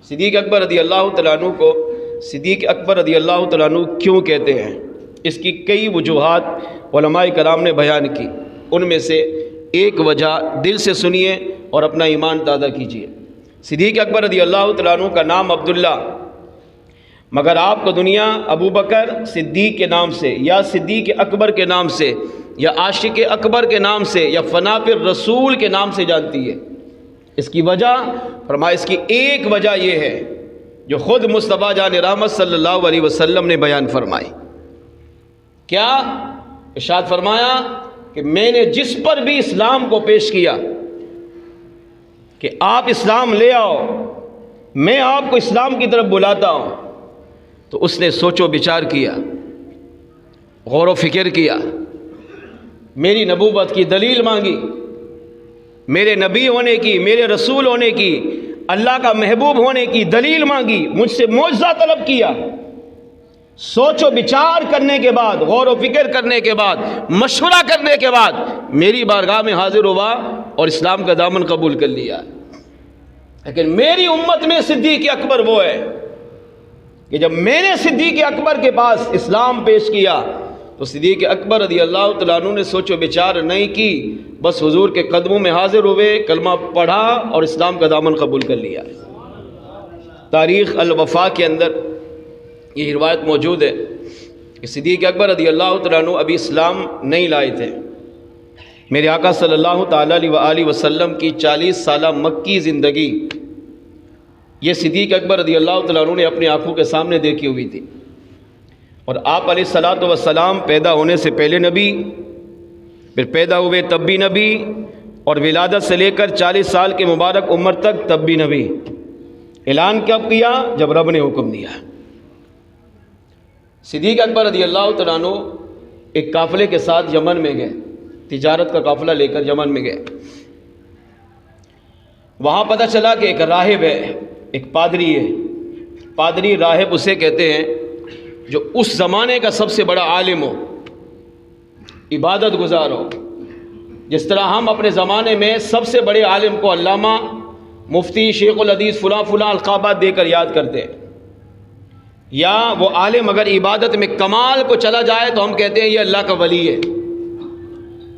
صدیق اکبر رضی اللہ تعالیٰ عنہ کو صدیق اکبر رضی اللہ تعالیٰ عنہ کیوں کہتے ہیں؟ اس کی کئی وجوہات علماء کرام نے بیان کی، ان میں سے ایک وجہ دل سے سنیے اور اپنا ایمان تازہ کیجیے۔ صدیق اکبر رضی اللہ تعالیٰ عنہ کا نام عبداللہ، مگر آپ کو دنیا ابو بکر صدیق کے نام سے یا صدیق اکبر کے نام سے یا عاشق اکبر کے نام سے یا فنا پر رسول کے نام سے جانتی ہے۔ اس کی وجہ فرمایا، اس کی ایک وجہ یہ ہے جو خود مصطفیٰ جان رحمت صلی اللہ علیہ وسلم نے بیان فرمائی۔ کیا ارشاد فرمایا کہ میں نے جس پر بھی اسلام کو پیش کیا کہ آپ اسلام لے آؤ، میں آپ کو اسلام کی طرف بلاتا ہوں، تو اس نے سوچ و بچار کیا، غور و فکر کیا، میری نبوت کی دلیل مانگی، میرے نبی ہونے کی، میرے رسول ہونے کی، اللہ کا محبوب ہونے کی دلیل مانگی، مجھ سے معجزہ طلب کیا۔ سوچ و بچار کرنے کے بعد، غور و فکر کرنے کے بعد، مشورہ کرنے کے بعد میری بارگاہ میں حاضر ہوا اور اسلام کا دامن قبول کر لیا۔ لیکن میری امت میں صدیق اکبر وہ ہے کہ جب میں نے صدیق اکبر کے پاس اسلام پیش کیا تو صدیق اکبر رضی اللہ تعالیٰ عنہ نے سوچ و بچار نہیں کی، بس حضور کے قدموں میں حاضر ہوئے، کلمہ پڑھا اور اسلام کا دامن قبول کر لیا۔ تاریخ الوفا کے اندر یہ روایت موجود ہے کہ صدیق اکبر رضی اللہ تعالیٰ عنہ ابھی اسلام نہیں لائے تھے۔ میرے آقا صلی اللہ تعالیٰ علیہ وآلہ وسلم کی 40 سالہ مکی زندگی یہ صدیق اکبر رضی اللہ تعالیٰ عنہ نے اپنی آنکھوں کے سامنے دیکھی ہوئی تھی، اور آپ علیہ الصلوۃ والسلام پیدا ہونے سے پہلے نبی، پھر پیدا ہوئے تب بھی نبی، اور ولادت سے لے کر 40 سال کی مبارک عمر تک تب بھی نبی۔ اعلان کب کیا؟ جب رب نے حکم دیا۔ صدیق اکبر رضی اللہ تعالیٰ عنہ ایک قافلے کے ساتھ یمن میں گئے، تجارت کا قافلہ لے کر یمن میں گئے۔ وہاں پتہ چلا کہ ایک راہب ہے، ایک پادری ہے۔ پادری راہب اسے کہتے ہیں جو اس زمانے کا سب سے بڑا عالم ہو، عبادت گزار ہو۔ جس طرح ہم اپنے زمانے میں سب سے بڑے عالم کو علامہ، مفتی، شیخ الحدیث، فلاں فلاں القابات دے کر یاد کرتے ہیں، یا وہ عالم اگر عبادت میں کمال کو چلا جائے تو ہم کہتے ہیں یہ اللہ کا ولی ہے۔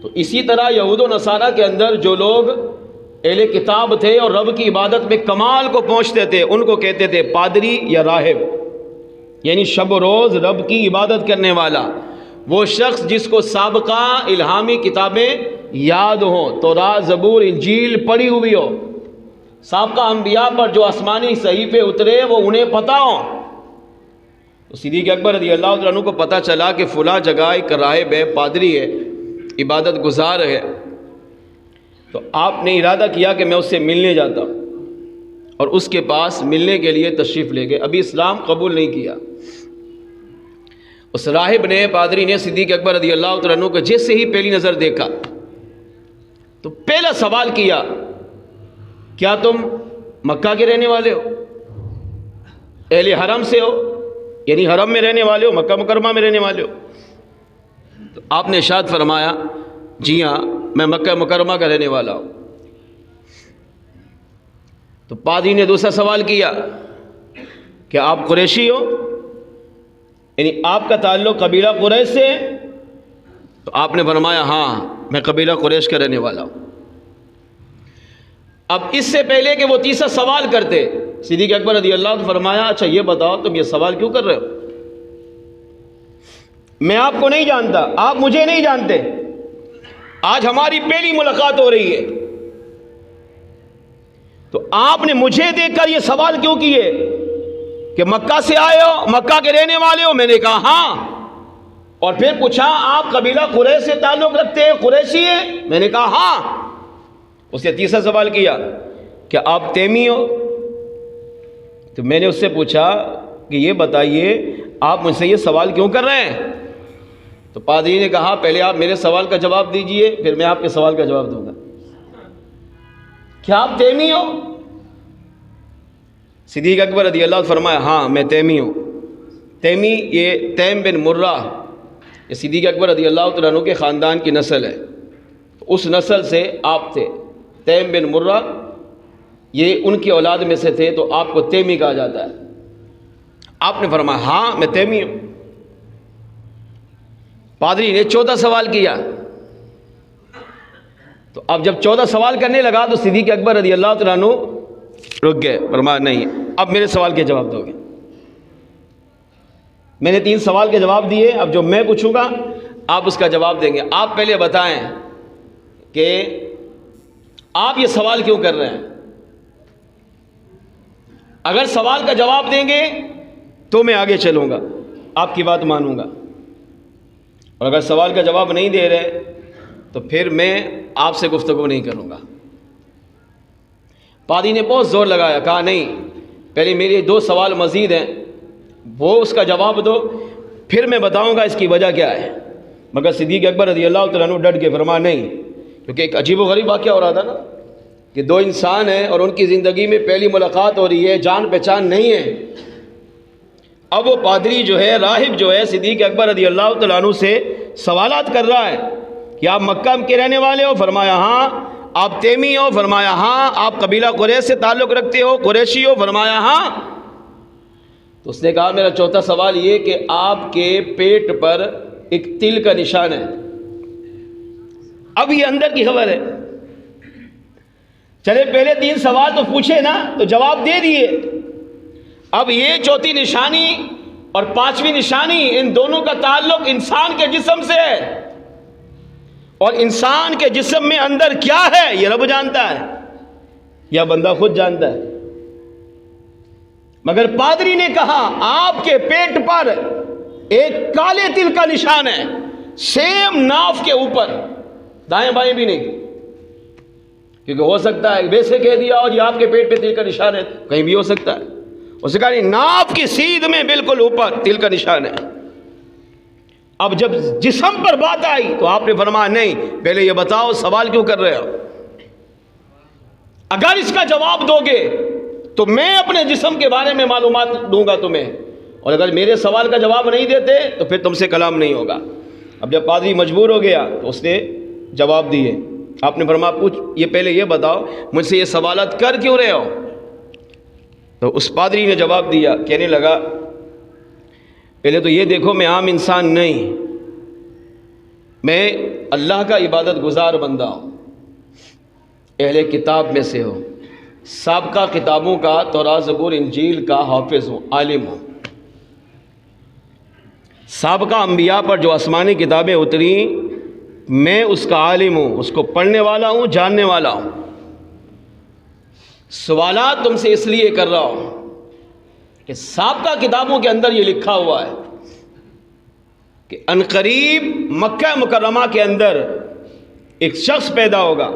تو اسی طرح یہود و نصارہ کے اندر جو لوگ اہل کتاب تھے اور رب کی عبادت میں کمال کو پہنچتے تھے، ان کو کہتے تھے پادری یا راہب، یعنی شب و روز رب کی عبادت کرنے والا، وہ شخص جس کو سابقہ الہامی کتابیں یاد ہوں، تورات، زبور، انجیل پڑھی ہوئی ہو، سابقہ انبیاء پر جو آسمانی صحیفے اترے وہ انہیں پتہ ہوں۔ تو صدیق اکبر رضی اللہ تعالیٰ عنہ کو پتہ چلا کہ فلاں جگہ ایک راہب ہے، پادری ہے، عبادت گزار ہے، تو آپ نے ارادہ کیا کہ میں اس سے ملنے جاتا ہوں، اور اس کے پاس ملنے کے لیے تشریف لے گئے۔ ابھی اسلام قبول نہیں کیا۔ اس راہب نے، پادری نے صدیق اکبر رضی اللہ تعالیٰ عنہ کو جیسے ہی پہلی نظر دیکھا تو پہلا سوال کیا، کیا تم مکہ کے رہنے والے ہو؟ اہل حرم سے ہو، یعنی حرم میں رہنے والے ہو، مکہ مکرمہ میں رہنے والے ہو؟ تو آپ نے ارشاد فرمایا، جی ہاں، میں مکہ مکرمہ کا رہنے والا ہوں۔ تو پادری نے دوسرا سوال کیا، کیا آپ قریشی ہو، یعنی آپ کا تعلق قبیلہ قریش سے ہے؟ تو آپ نے فرمایا ہاں، میں قبیلہ قریش کا رہنے والا ہوں۔ اب اس سے پہلے کہ وہ تیسرا سوال کرتے، صدیق اکبر رضی اللہ عنہ فرمایا، اچھا یہ بتاؤ تم یہ سوال کیوں کر رہے ہو؟ میں آپ کو نہیں جانتا، آپ مجھے نہیں جانتے، آج ہماری پہلی ملاقات ہو رہی ہے، تو آپ نے مجھے دیکھ کر یہ سوال کیوں کیے کہ مکہ سے آئے ہو، مکہ کے رہنے والے ہو؟ میں نے کہا ہاں، اور پھر پوچھا آپ قبیلہ قریش سے تعلق رکھتے ہیں، قریشی ہیں؟ میں نے کہا ہاں۔ اس نے تیسرا سوال کیا، کیا آپ تیمی ہو؟ تو میں نے اس سے پوچھا کہ یہ بتائیے آپ مجھ سے یہ سوال کیوں کر رہے ہیں؟ تو پادری نے کہا پہلے آپ میرے سوال کا جواب دیجئے، پھر میں آپ کے سوال کا جواب دوں گا۔ کیا آپ تیمی ہو؟ صدیق اکبر رضی اللہ عنہ فرمایا ہاں میں تیمی ہوں۔ تیمی یہ تیم بن مرہ، یہ صدیق اکبر رضی اللہ تعالیٰ عنہ کے خاندان کی نسل ہے، اس نسل سے آپ تھے، تیم بن مرہ یہ ان کی اولاد میں سے تھے تو آپ کو تیمی کہا جاتا ہے۔ آپ نے فرمایا ہاں میں تیمی ہوں۔ پادری نے 14 سوال کیا، تو اب جب 14 سوال کرنے لگا تو صدیق اکبر رضی اللہ تعالیٰ عنہ رک گئے، فرمایا نہیں اب میرے سوال کے جواب دو گے۔ میں نے 3 سوال کے جواب دیے، اب جو میں پوچھوں گا آپ اس کا جواب دیں گے۔ آپ پہلے بتائیں کہ آپ یہ سوال کیوں کر رہے ہیں؟ اگر سوال کا جواب دیں گے تو میں آگے چلوں گا، آپ کی بات مانوں گا، اور اگر سوال کا جواب نہیں دے رہے تو پھر میں آپ سے گفتگو نہیں کروں گا۔ پادری نے بہت زور لگایا، کہا نہیں پہلے میرے 2 سوال مزید ہیں، وہ اس کا جواب دو، پھر میں بتاؤں گا اس کی وجہ کیا ہے۔ مگر صدیق اکبر رضی اللہ تعالیٰ عنہ ڈٹ کے فرمایا نہیں، کیونکہ ایک عجیب و غریب واقعہ ہو رہا تھا نا کہ 2 انسان ہیں اور ان کی زندگی میں پہلی ملاقات ہو رہی ہے، جان پہچان نہیں ہے۔ اب وہ پادری جو ہے، راہب جو ہے، صدیق اکبر رضی اللہ تعالیٰ عنہ سے سوالات کر رہا ہے کہ آپ مکہ کے رہنے والے ہو؟ فرمایا ہاں۔ آپ تیمی ہو؟ فرمایا ہاں۔ آپ قبیلہ قریش سے تعلق رکھتے ہو؟ قریشی ہو؟ فرمایا ہاں۔ تو اس نے کہا میرا چوتھا سوال یہ کہ آپ کے پیٹ پر ایک تل کا نشان ہے۔ اب یہ اندر کی خبر ہے، چلے پہلے 3 سوال تو پوچھے نا تو جواب دے دیے، اب یہ چوتھی نشانی اور 5ویں نشانی، ان دونوں کا تعلق انسان کے جسم سے ہے، اور انسان کے جسم میں اندر کیا ہے یہ رب جانتا ہے یا بندہ خود جانتا ہے۔ مگر پادری نے کہا آپ کے پیٹ پر ایک کالے تل کا نشان ہے، سیم ناف کے اوپر، دائیں بائیں بھی نہیں، کیونکہ ہو سکتا ہے ویسے کہہ دیا اور یہ آپ کے پیٹ پہ تل کا نشان ہے، کہیں بھی ہو سکتا ہے۔ اس نے کہا نہیں، ناف کی سیدھ میں بالکل اوپر تل کا نشان ہے۔ اب جب جسم پر بات آئی تو آپ نے فرمایا نہیں، پہلے یہ بتاؤ سوال کیوں کر رہے ہو؟ اگر اس کا جواب دو گے تو میں اپنے جسم کے بارے میں معلومات دوں گا تمہیں، اور اگر میرے سوال کا جواب نہیں دیتے تو پھر تم سے کلام نہیں ہوگا۔ اب جب پادری مجبور ہو گیا تو اس نے جواب دیے۔ آپ نے فرمایا پوچھ، یہ پہلے یہ بتاؤ مجھ سے یہ سوالات کر کیوں رہے ہو؟ تو اس پادری نے جواب دیا، کہنے لگا پہلے تو یہ دیکھو میں عام انسان نہیں، میں اللہ کا عبادت گزار بندہ ہوں، اہل کتاب میں سے ہوں، سابقہ کتابوں کا توراۃ زبور انجیل کا حافظ ہوں، عالم ہوں، سابقہ انبیاء پر جو آسمانی کتابیں اتری میں اس کا عالم ہوں، اس کو پڑھنے والا ہوں، جاننے والا ہوں۔ سوالات تم سے اس لیے کر رہا ہوں کہ سابقہ کتابوں کے اندر یہ لکھا ہوا ہے کہ عنقریب مکہ مکرمہ کے اندر ایک شخص پیدا ہوگا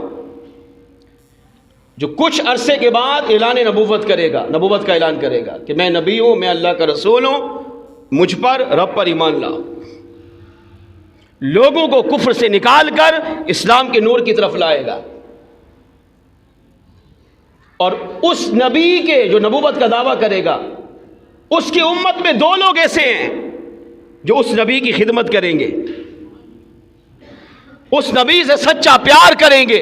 جو کچھ عرصے کے بعد اعلان نبوت کرے گا، نبوت کا اعلان کرے گا کہ میں نبی ہوں، میں اللہ کا رسول ہوں، مجھ پر رب پر ایمان لاؤ، لوگوں کو کفر سے نکال کر اسلام کے نور کی طرف لائے گا۔ اور اس نبی کے جو نبوت کا دعویٰ کرے گا، اس کی امت میں 2 لوگ ایسے ہیں جو اس نبی کی خدمت کریں گے، اس نبی سے سچا پیار کریں گے،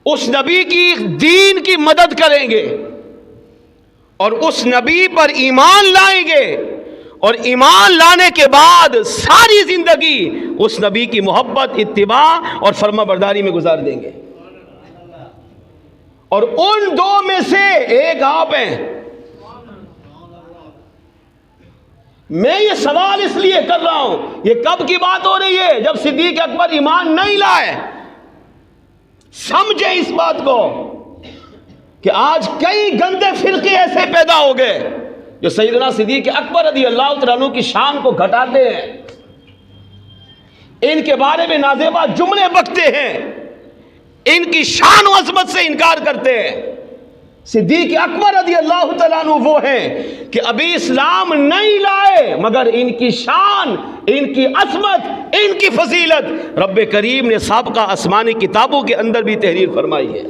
اس نبی کی دین کی مدد کریں گے، اور اس نبی پر ایمان لائیں گے، اور ایمان لانے کے بعد ساری زندگی اس نبی کی محبت، اتباع اور فرما برداری میں گزار دیں گے۔ اور ان 2 میں سے ایک آپ ہیں۔ میں یہ سوال اس لیے کر رہا ہوں، یہ کب کی بات ہو رہی ہے؟ جب صدیق اکبر ایمان نہیں لائے۔ سمجھے اس بات کو کہ آج کئی گندے فرقے ایسے پیدا ہو گئے جو سیدنا صدیق اکبر رضی اللہ تعالیٰ عنہ کی شان کو گھٹاتے ہیں، ان کے بارے میں نازیبا جملے بکتے ہیں، ان کی شان و عظمت سے انکار کرتے ہیں۔ صدیق اکبر رضی اللہ تعالیٰ عنہ وہ ہیں کہ ابھی اسلام نہیں لائے، مگر ان کی شان، ان کی عظمت، ان کی فضیلت رب کریم نے سابقہ آسمانی کتابوں کے اندر بھی تحریر فرمائی ہے۔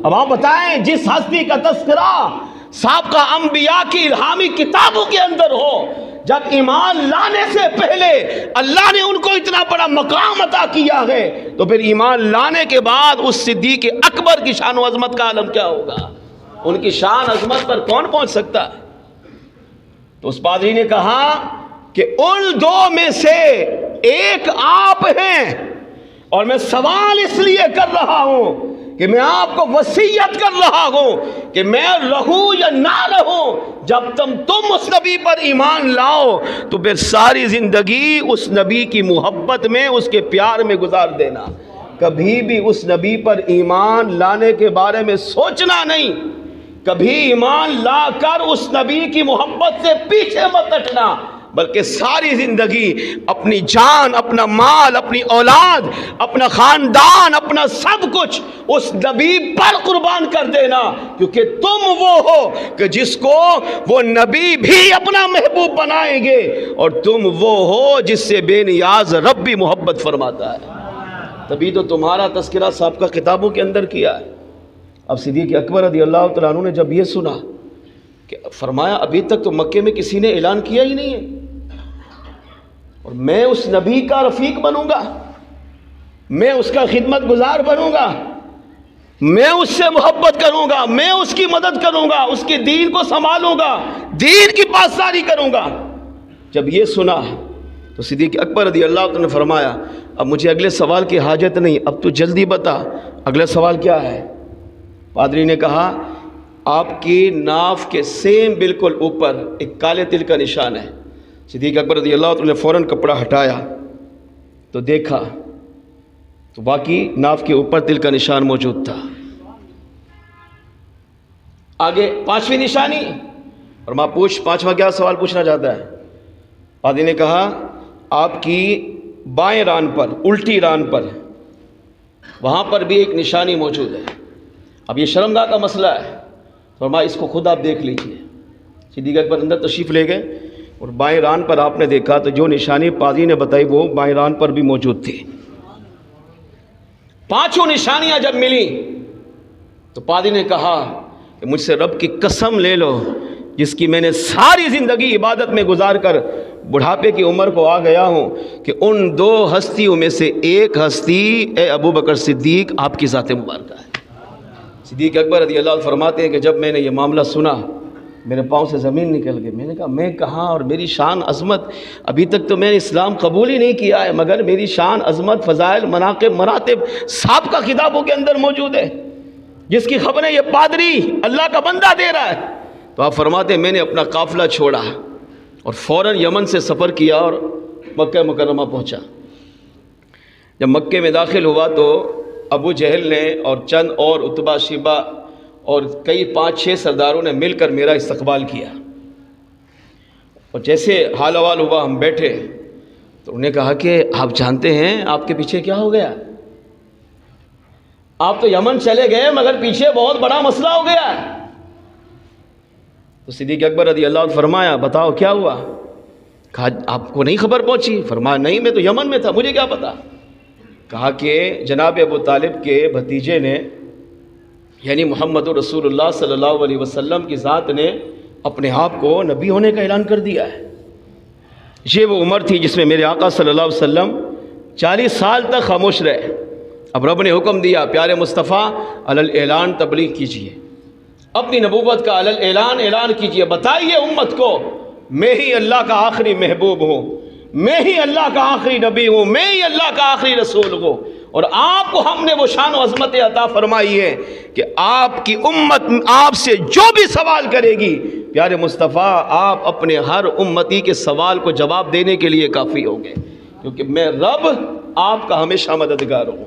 اب آپ بتائیں، جس ہستی کا تذکرہ سابقہ انبیاء کی الہامی کتابوں کے اندر ہو، جب ایمان لانے سے پہلے اللہ نے ان کو اتنا بڑا مقام عطا کیا ہے تو پھر ایمان لانے کے بعد اس صدیق اکبر کی شان و عظمت کا عالم کیا ہوگا؟ ان کی شان عظمت پر کون پہنچ سکتا ہے؟ تو اس پادری نے کہا کہ ان دو میں سے ایک آپ ہیں، اور میں سوال اس لیے کر رہا ہوں کہ میں آپ کو وصیت کر رہا ہوں کہ میں رہوں یا نہ رہوں، جب تم اس نبی پر ایمان لاؤ تو پھر ساری زندگی اس نبی کی محبت میں، اس کے پیار میں گزار دینا، کبھی بھی اس نبی پر ایمان لانے کے بارے میں سوچنا نہیں، کبھی ایمان لا کر اس نبی کی محبت سے پیچھے مت ہٹنا، بلکہ ساری زندگی اپنی جان، اپنا مال، اپنی اولاد، اپنا خاندان، اپنا سب کچھ اس نبی پر قربان کر دینا، کیونکہ تم وہ ہو کہ جس کو وہ نبی بھی اپنا محبوب بنائیں گے، اور تم وہ ہو جس سے بے نیاز رب بھی محبت فرماتا ہے۔ تبھی تو تمہارا تذکرہ سابقہ کتابوں کے اندر کیا ہے۔ اب صدیق اکبر رضی اللہ تعالیٰ عنہ نے جب یہ سنا کہ فرمایا ابھی تک تو مکے میں کسی نے اعلان کیا ہی نہیں ہے، اور میں اس نبی کا رفیق بنوں گا، میں اس کا خدمت گزار بنوں گا، میں اس سے محبت کروں گا، میں اس کی مدد کروں گا، اس کے دین کو سنبھالوں گا، دین کی پاسداری کروں گا۔ جب یہ سنا تو صدیق اکبر رضی اللہ عنہ نے فرمایا اب مجھے اگلے سوال کی حاجت نہیں، اب تو جلدی بتا اگلا سوال کیا ہے؟ پادری نے کہا آپ کی ناف کے سیم بالکل اوپر ایک کالے تل کا نشان ہے۔ صدیق اکبر رضی اللہ عنہ نے فوراً کپڑا ہٹایا تو دیکھا تو باقی ناف کے اوپر تل کا نشان موجود تھا۔ آگے پانچویں نشانی، اور ماں پانچواں کیا سوال پوچھنا چاہتا ہے؟ پادری نے کہا آپ کی بائیں ران پر، الٹی ران پر، وہاں پر بھی ایک نشانی موجود ہے۔ اب یہ شرمگاہ کا مسئلہ ہے، فرمایا اس کو خود آپ دیکھ لیجئے۔ صدیق اکبر اندر تشریف لے گئے اور بائیں ران پر آپ نے دیکھا تو جو نشانی پادری نے بتائی وہ بائیں ران پر بھی موجود تھی۔ پانچوں نشانیاں جب ملی تو پادری نے کہا کہ مجھ سے رب کی قسم لے لو جس کی میں نے ساری زندگی عبادت میں گزار کر بڑھاپے کی عمر کو آ گیا ہوں، کہ ان دو ہستیوں میں سے ایک ہستی اے ابو بکر صدیق آپ کی ذات مبارکہ ہے۔ صدیق اکبر رضی اللہ عنہ فرماتے ہیں کہ جب میں نے یہ معاملہ سنا میرے پاؤں سے زمین نکل گئی، میں نے کہا میں کہاں، اور میری شان عظمت، ابھی تک تو میں نے اسلام قبول ہی نہیں کیا ہے، مگر میری شان عظمت، فضائل، مناقب، مراتب سابقہ کتابوں کے اندر موجود ہے، جس کی خبریں یہ پادری اللہ کا بندہ دے رہا ہے۔ تو آپ فرماتے ہیں میں نے اپنا قافلہ چھوڑا اور فوراً یمن سے سفر کیا اور مکہ مکرمہ پہنچا۔ جب مکے میں داخل ہوا تو ابو جہل نے اور چند اور عتبہ، شیبہ اور کئی 5-6 سرداروں نے مل کر میرا استقبال کیا، اور جیسے حال احوال ہوا ہم بیٹھے تو انہوں نے کہا کہ آپ جانتے ہیں آپ کے پیچھے کیا ہو گیا؟ آپ تو یمن چلے گئے مگر پیچھے بہت بڑا مسئلہ ہو گیا۔ تو صدیق اکبر رضی اللہ عنہ فرمایا بتاؤ کیا ہوا؟ کہا آپ کو نہیں خبر پہنچی؟ فرمایا نہیں میں تو یمن میں تھا، مجھے کیا پتا۔ کہا کہ جناب ابو طالب کے بھتیجے نے یعنی محمد رسول اللہ صلی اللہ علیہ وسلم کی ذات نے اپنے آپ کو نبی ہونے کا اعلان کر دیا ہے۔ یہ وہ عمر تھی جس میں میرے آقا صلی اللہ علیہ وسلم 40 سال تک خاموش رہے۔ اب رب نے حکم دیا پیارے مصطفیٰ علی اعلان تبلیغ کیجئے، اپنی نبوت کا علی اعلان کیجئے، بتائیے امت کو میں ہی اللہ کا آخری محبوب ہوں، میں ہی اللہ کا آخری نبی ہوں، میں ہی اللہ کا آخری رسول ہوں، اور آپ کو ہم نے وہ شان و عظمت عطا فرمائی ہے کہ آپ کی امت آپ سے جو بھی سوال کرے گی پیارے مصطفیٰ آپ اپنے ہر امتی کے سوال کو جواب دینے کے لیے کافی ہوں گے، کیونکہ میں رب آپ کا ہمیشہ مددگار ہوں۔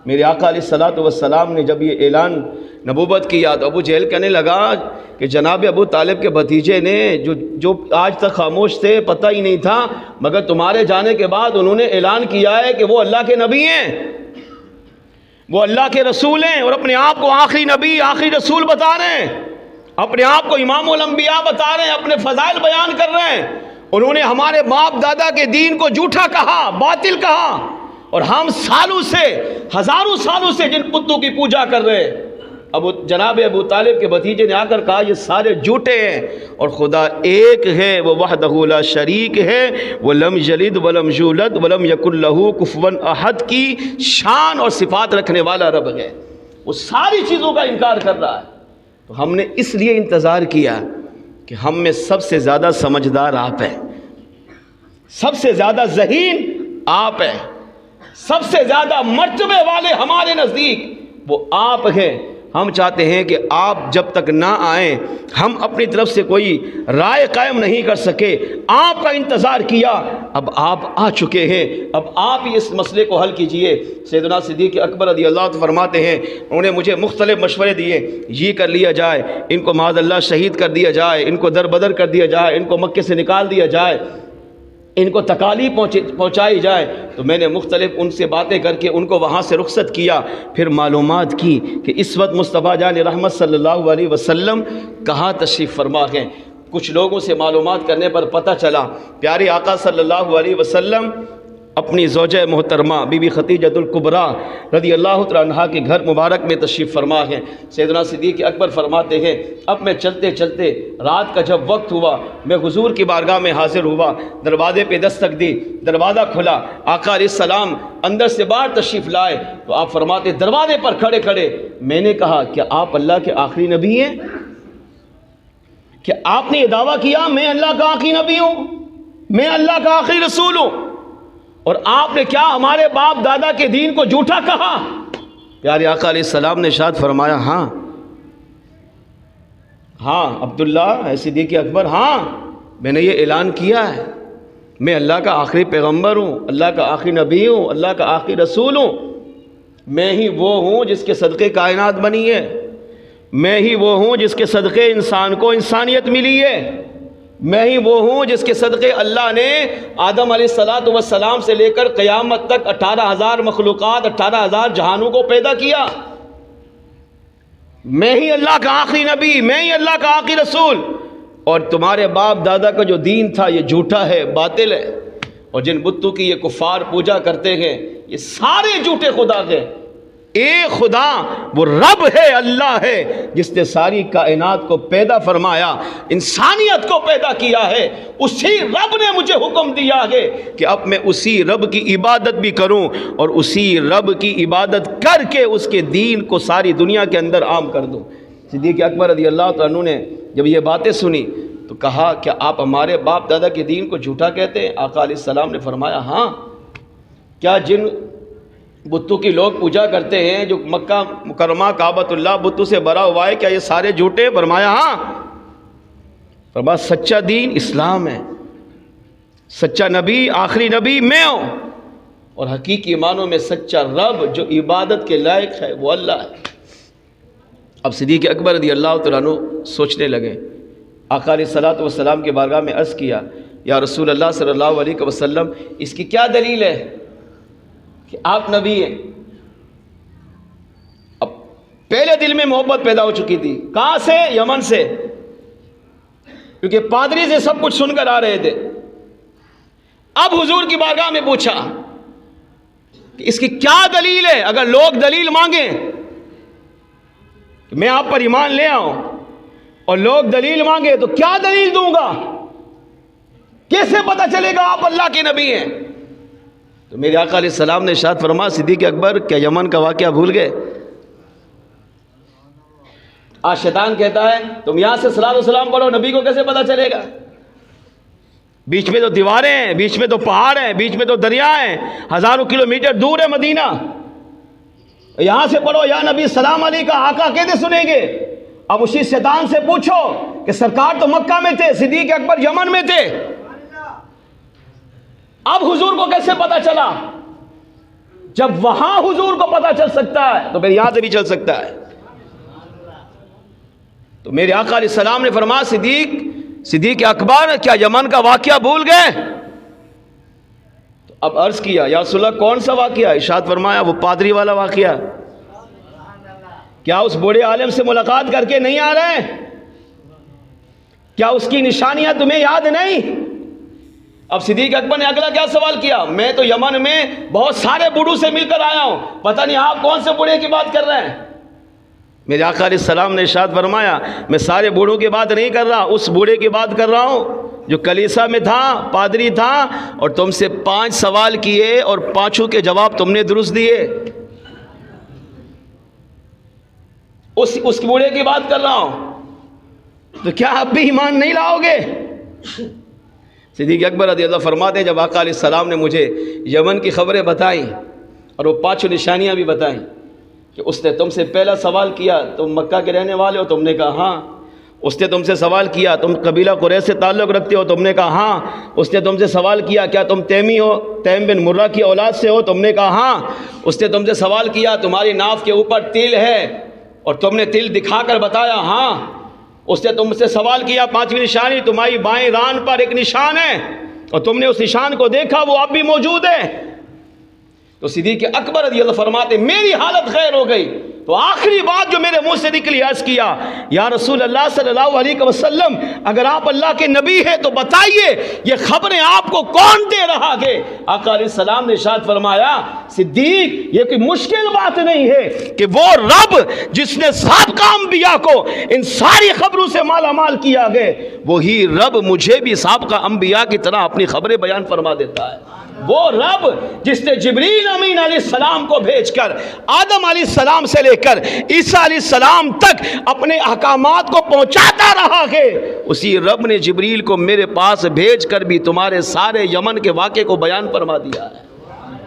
میرے آقا علیہ الصلوۃ والسلام نے جب یہ اعلان نبوت کیا تو ابو جہل کہنے لگا کہ جناب ابو طالب کے بھتیجے نے جو آج تک خاموش تھے پتہ ہی نہیں تھا، مگر تمہارے جانے کے بعد انہوں نے اعلان کیا ہے کہ وہ اللہ کے نبی ہیں، وہ اللہ کے رسول ہیں، اور اپنے آپ کو آخری نبی آخری رسول بتا رہے ہیں، اپنے آپ کو امام الانبیاء بتا رہے ہیں، اپنے فضائل بیان کر رہے ہیں۔ انہوں نے ہمارے باپ دادا کے دین کو جھوٹا کہا، باطل کہا، اور ہم سالوں سے ہزاروں سالوں سے جن بتوں کی پوجا کر رہے ہیں، جناب ابو طالب کے بھتیجے نے آ کر کہا یہ سارے جھوٹے ہیں، اور خدا ایک ہے، وہ وحدہ لا شریک ہے، وہ لم یلد ولم یولد ولم یکن لہ کفوا احد کی شان اور صفات رکھنے والا رب ہے، وہ ساری چیزوں کا انکار کر رہا ہے۔ تو ہم نے اس لیے انتظار کیا کہ ہم میں سب سے زیادہ سمجھدار آپ ہیں، سب سے زیادہ ذہین آپ ہیں، سب سے زیادہ مرتبے والے ہمارے نزدیک وہ آپ ہیں۔ ہم چاہتے ہیں کہ آپ جب تک نہ آئیں ہم اپنی طرف سے کوئی رائے قائم نہیں کر سکے، آپ کا انتظار کیا، اب آپ آ چکے ہیں، اب آپ ہی اس مسئلے کو حل کیجئے۔ سیدنا صدیق اکبر رضی اللہ عنہ فرماتے ہیں انہوں نے مجھے مختلف مشورے دیے، یہ کر لیا جائے، ان کو معاذ اللہ شہید کر دیا جائے، ان کو دربدر کر دیا جائے، ان کو مکے سے نکال دیا جائے، ان کو تکالیف پہنچائی جائے۔ تو میں نے مختلف ان سے باتیں کر کے ان کو وہاں سے رخصت کیا، پھر معلومات کی کہ اس وقت مصطفیٰ جان رحمت صلی اللہ علیہ وسلم کہاں تشریف فرما ہیں۔ کچھ لوگوں سے معلومات کرنے پر پتہ چلا پیارے آقا صلی اللہ علیہ وسلم اپنی زوجہ محترمہ بی بی خدیجۃ الکبریٰ رضی اللہ تعالیٰ عنہا کے گھر مبارک میں تشریف فرما ہیں۔ سیدنا صدیق اکبر فرماتے ہیں اب میں چلتے چلتے رات کا جب وقت ہوا میں حضور کی بارگاہ میں حاضر ہوا، دروازے پہ دستک دی، دروازہ کھلا، آقا علیہ السلام اندر سے باہر تشریف لائے تو آپ فرماتے دروازے پر کھڑے کھڑے میں نے کہا کیا آپ اللہ کے آخری نبی ہیں؟ کہ آپ نے یہ دعویٰ کیا میں اللہ کا آخری نبی ہوں، میں اللہ کا آخری رسول ہوں، اور آپ نے کیا ہمارے باپ دادا کے دین کو جھوٹا کہا؟ پیارے آقا علیہ السلام نے ارشاد فرمایا ہاں عبداللہ صدیق اکبر، ہاں میں نے یہ اعلان کیا ہے، میں اللہ کا آخری پیغمبر ہوں، اللہ کا آخری نبی ہوں، اللہ کا آخری رسول ہوں، میں ہی وہ ہوں جس کے صدقے کائنات بنی ہے، میں ہی وہ ہوں جس کے صدقے انسان کو انسانیت ملی ہے، میں ہی وہ ہوں جس کے صدقے اللہ نے آدم علیہ السلام سے لے کر قیامت تک 18,000 مخلوقات 18,000 جہانوں کو پیدا کیا، میں ہی اللہ کا آخری نبی، میں ہی اللہ کا آخری رسول، اور تمہارے باپ دادا کا جو دین تھا یہ جھوٹا ہے، باطل ہے، اور جن بتوں کی یہ کفار پوجا کرتے ہیں یہ سارے جھوٹے خدا ہیں، ایک خدا وہ رب ہے، اللہ ہے جس نے ساری کائنات کو پیدا فرمایا، انسانیت کو پیدا کیا ہے، اسی رب نے مجھے حکم دیا ہے کہ اب میں اسی رب کی عبادت بھی کروں اور اسی رب کی عبادت کر کے اس کے دین کو ساری دنیا کے اندر عام کر دوں۔ صدیق اکبر رضی اللہ عنہ نے جب یہ باتیں سنی تو کہا کیا آپ ہمارے باپ دادا کے دین کو جھوٹا کہتے ہیں؟ آقا علیہ السلام نے فرمایا ہاں، کیا جن بتوں کی لوگ پوجا کرتے ہیں جو مکہ مکرمہ کعبۃ اللہ بتوں سے بھرا ہوا ہے کیا یہ سارے جھوٹے؟ فرمایا ہاں۔ فرمایا سچا دین اسلام ہے، سچا نبی آخری نبی میں ہوں، اور حقیقی معنوں میں سچا رب جو عبادت کے لائق ہے وہ اللہ ہے۔ اب صدیق اکبر رضی اللہ تعالیٰ عنہ سوچنے لگے، آقا علیہ السلام کے بارگاہ میں عرض کیا یا رسول اللہ صلی اللہ علیہ وسلم اس کی کیا دلیل ہے کہ آپ نبی ہیں؟ اب پہلے دل میں محبت پیدا ہو چکی تھی، کہاں سے؟ یمن سے، کیونکہ پادری سے سب کچھ سن کر آ رہے تھے۔ اب حضور کی بارگاہ میں پوچھا کہ اس کی کیا دلیل ہے؟ اگر لوگ دلیل مانگیں کہ میں آپ پر ایمان لے آؤں اور لوگ دلیل مانگے تو کیا دلیل دوں گا؟ کیسے پتہ چلے گا آپ اللہ کے نبی ہیں؟ تو میرے آقا علیہ السلام نے ارشاد فرمایا صدیق اکبر کیا یمن کا واقعہ بھول گئے؟ آج شیطان کہتا ہے تم یہاں سے صلاۃ والسلام پڑھو، نبی کو کیسے پتہ چلے گا؟ بیچ میں تو دیواریں ہیں، بیچ میں تو پہاڑ ہیں، بیچ میں تو دریا ہیں، ہزاروں کلومیٹر دور ہے مدینہ، یہاں سے پڑھو یا نبی السلام علیہ کا آقا کیسے سنیں گے؟ اب اسی شیطان سے پوچھو کہ سرکار تو مکہ میں تھے، صدیق اکبر یمن میں تھے، اب حضور کو کیسے پتا چلا؟ جب وہاں حضور کو پتا چل سکتا ہے تو پھر یہاں سے بھی چل سکتا ہے۔ تو میرے آقا علیہ السلام نے فرمایا صدیق اکبر کیا یمن کا واقعہ بھول گئے؟ تو اب عرض کیا یا رسول اللہ کون سا واقعہ؟ ارشاد فرمایا وہ پادری والا واقعہ، کیا اس بوڑھے عالم سے ملاقات کر کے نہیں آ رہے ہیں؟ کیا اس کی نشانیاں تمہیں یاد نہیں؟ اب صدیق اکبر نے اگلا کیا سوال کیا؟ میں تو یمن میں بہت سارے بوڑھوں سے مل کر آیا ہوں، پتہ نہیں آپ کون سے بوڑھے کی بات کر رہے ہیں؟ میرے آقا علیہ السلام نے ارشاد فرمایا میں سارے بوڑھوں کی بات نہیں کر رہا، اس بوڑھے کی بات کر رہا ہوں جو کلیسا میں تھا، پادری تھا، اور تم سے 5 سوال کیے اور 5 کے جواب تم نے درست دیے. اس بوڑھے کی بات کر رہا ہوں. تو کیا اب بھی ایمان نہیں لاؤ گے؟ صدیق اکبر رضی اللہ فرماتے ہیں جب آقا علیہ السلام نے مجھے یمن کی خبریں بتائیں اور وہ 5 نشانیاں بھی بتائیں کہ اس نے تم سے پہلا سوال کیا تم مکہ کے رہنے والے ہو، تم نے کہا ہاں. اس نے تم سے سوال کیا تم قبیلہ قریش سے تعلق رکھتے ہو، تم نے کہا ہاں. اس نے تم سے سوال کیا کیا تم تیمی ہو، تیم بن مرہ کی اولاد سے ہو، تم نے کہا ہاں. اس نے تم سے سوال کیا تمہاری ناف کے اوپر تل ہے اور تم نے تل دکھا کر بتایا ہاں. اس نے تم سے سوال کیا 5ویں نشانی تمہاری بائیں ران پر ایک نشان ہے اور تم نے اس نشان کو دیکھا، وہ اب بھی موجود ہے. تو صدیق اکبر رضی اللہ فرماتے میری حالت خیر ہو گئی. تو آخری بات جو میرے منہ سے نکلی عرض کیا یا رسول اللہ صلی اللہ علیہ وسلم اگر آپ اللہ کے نبی ہیں تو بتائیے یہ خبریں آپ کو کون دے رہا ہے؟ آقا علیہ السلام نے ارشاد فرمایا صدیق یہ کوئی مشکل بات نہیں ہے کہ وہ رب جس نے سابقہ انبیاء کو ان ساری خبروں سے مالا مال کیا ہے وہی رب مجھے بھی سابقہ انبیاء کی طرح اپنی خبریں بیان فرما دیتا ہے. وہ رب جس نے جبریل امین علیہ السلام کو بھیج کر آدم علیہ السلام سے لے کر عیسیٰ علیہ السلام تک اپنے احکامات کو پہنچاتا رہا ہے، اسی رب نے جبریل کو میرے پاس بھیج کر بھی تمہارے سارے یمن کے واقعے کو بیان فرما دیا ہے.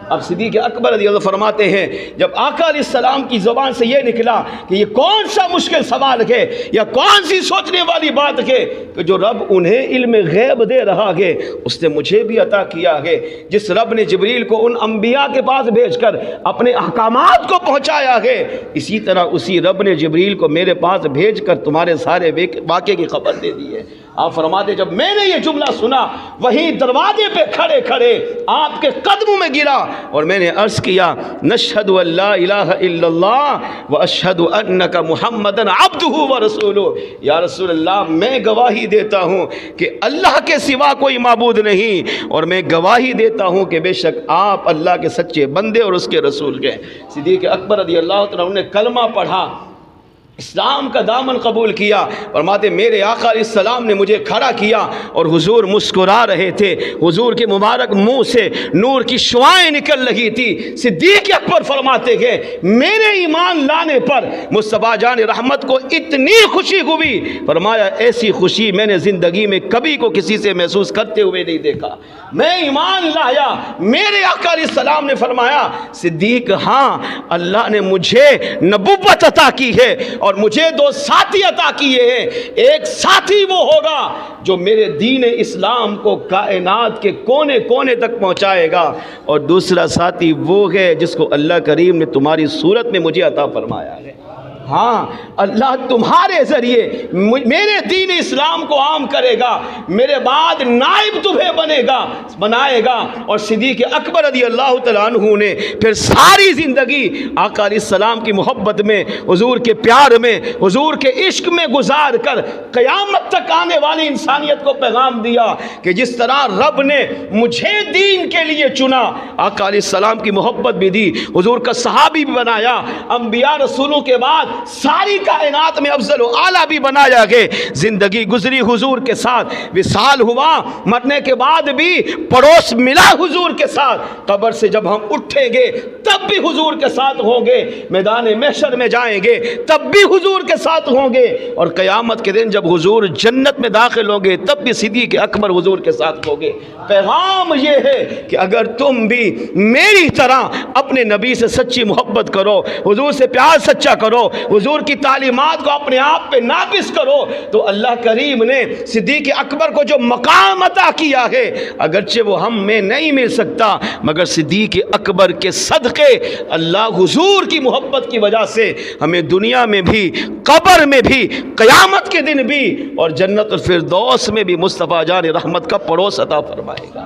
اب صدیق اکبر رضی اللہ فرماتے ہیں جب آقا علیہ السلام کی زبان سے یہ نکلا کہ یہ کون سا مشکل سوال ہے یا کون سی سوچنے والی بات ہے کہ جو رب انہیں علم غیب دے رہا ہے اس نے مجھے بھی عطا کیا ہے. جس رب نے جبریل کو ان انبیاء کے پاس بھیج کر اپنے احکامات کو پہنچایا ہے اسی طرح اسی رب نے جبریل کو میرے پاس بھیج کر تمہارے سارے واقعے کی خبر دے دی ہے. آپ فرماتے جب میں نے یہ جملہ سنا وہیں دروازے پہ کھڑے کھڑے آپ کے قدموں میں گرا اور میں نے عرض کیا نشہد ان لا الہ الا اللہ واشہد انک محمدن عبدہ ورسولہ. یا رسول اللہ میں گواہی دیتا ہوں کہ اللہ کے سوا کوئی معبود نہیں اور میں گواہی دیتا ہوں کہ بے شک آپ اللہ کے سچے بندے اور اس کے رسول کے. صدیق اکبر رضی اللہ تعالیٰ نے کلمہ پڑھا، اسلام کا دامن قبول کیا. فرماتے میرے آقا علیہ السلام نے مجھے کھڑا کیا اور حضور مسکرا رہے تھے، حضور کے مبارک منہ سے نور کی شعائیں نکل رہی تھی. صدیق اکبر فرماتے ہیں میرے ایمان لانے پر مصطفیٰ جان رحمت کو اتنی خوشی ہوئی، فرمایا ایسی خوشی میں نے زندگی میں کبھی کو کسی سے محسوس کرتے ہوئے نہیں دیکھا. میں ایمان لایا. میرے آقا علیہ السلام نے فرمایا صدیق ہاں اللہ نے مجھے نبوت عطا کی ہے اور مجھے 2 ساتھی عطا کیے ہیں. ایک ساتھی وہ ہوگا جو میرے دین اسلام کو کائنات کے کونے کونے تک پہنچائے گا اور دوسرا ساتھی وہ ہے جس کو اللہ کریم نے تمہاری صورت میں مجھے عطا فرمایا ہے. ہاں اللہ تمہارے ذریعے میرے دین اسلام کو عام کرے گا، میرے بعد نائب تمہیں بنائے گا. اور صدیق اکبر رضی اللہ تعالیٰ عنہ نے پھر ساری زندگی آقا علیہ السلام کی محبت میں، حضور کے پیار میں، حضور کے عشق میں گزار کر قیامت تک آنے والی انسانیت کو پیغام دیا کہ جس طرح رب نے مجھے دین کے لیے چنا، آقا علیہ السلام کی محبت بھی دی، حضور کا صحابی بھی بنایا، انبیاء رسولوں کے بعد ساری کائنات میں افضل و اعلیٰ بھی بنایا گئے. زندگی گزری حضور کے ساتھ، وصال ہوا، مرنے کے بعد بھی پڑوس ملا حضور کے ساتھ. قبر سے جب ہم اٹھیں گے تب بھی حضور کے ساتھ ہوں گے، میدان محشر میں جائیں گے تب بھی حضور کے ساتھ ہوں گے، اور قیامت کے دن جب حضور جنت میں داخل ہوں گے تب بھی صدیق اکبر حضور کے ساتھ ہوں گے. پیغام یہ ہے کہ اگر تم بھی میری طرح اپنے نبی سے سچی محبت کرو، حضور سے پیار سچا کرو، حضور کی تعلیمات کو اپنے آپ پہ نافذ کرو، تو اللہ کریم نے صدیق اکبر کو جو مقام عطا کیا ہے اگرچہ وہ ہم میں نہیں مل سکتا مگر صدیق اکبر کے صدقے اللہ حضور کی محبت کی وجہ سے ہمیں دنیا میں بھی، قبر میں بھی، قیامت کے دن بھی اور جنت الفردوس میں بھی مصطفیٰ جان رحمت کا پڑوس عطا فرمائے گا.